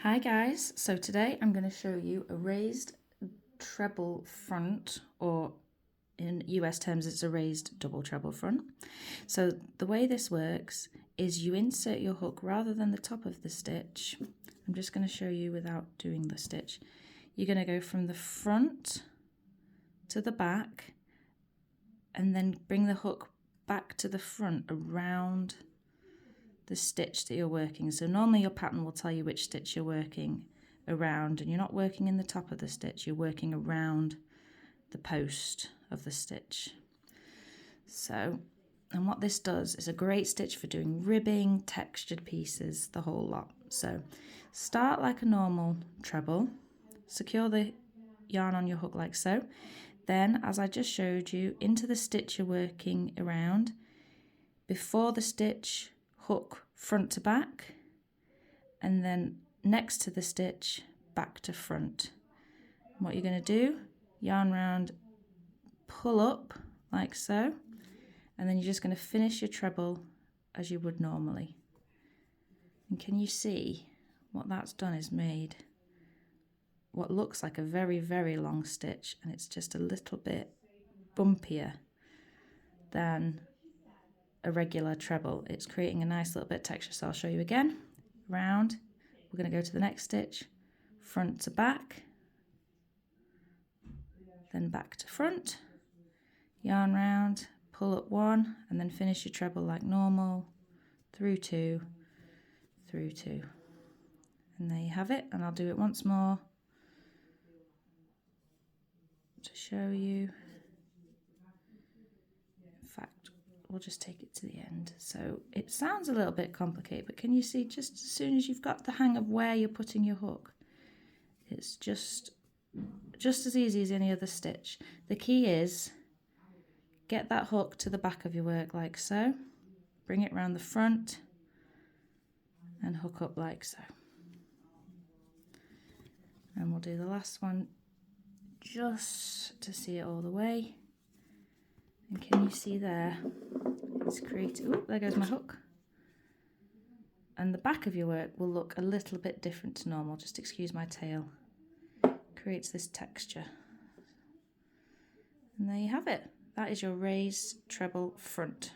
Hi guys, so today I'm going to show you a raised treble front, or in US terms it's a raised double treble front. So the way this works is you insert your hook rather than the top of the stitch. I'm just going to show you without doing the stitch. You're going to go from the front to the back and then bring the hook back to the front around the stitch that you're working. So normally your pattern will tell you which stitch you're working around, and you're not working in the top of the stitch, you're working around the post of the stitch. So, and what this does is a great stitch for doing ribbing, textured pieces, the whole lot. So start like a normal treble, secure the yarn on your hook like so. Then, as I just showed you, into the stitch you're working around, before the stitch, hook front to back, and then next to the stitch, back to front. And what you're going to do, yarn round, pull up like so, and then you're just going to finish your treble as you would normally. And can you see what that's done is made what looks like a very, very long stitch, and it's just a little bit bumpier than a regular treble. It's creating a nice little bit of texture, so I'll show you again. Round, we're going to go to the next stitch, front to back, then back to front, yarn round, pull up one, and then finish your treble like normal, through two, through two. And there you have it, and I'll do it once more to show you. In fact, we'll just take it to the end. So it sounds a little bit complicated, but can you see just as soon as you've got the hang of where you're putting your hook, it's just as easy as any other stitch. The key is get that hook to the back of your work like so, bring it around the front and hook up like so. And we'll do the last one just to see it all the way. And can you see there, it's created, oh, there goes my hook. And the back of your work will look a little bit different to normal, just excuse my tail. Creates this texture. And there you have it. That is your raised treble front.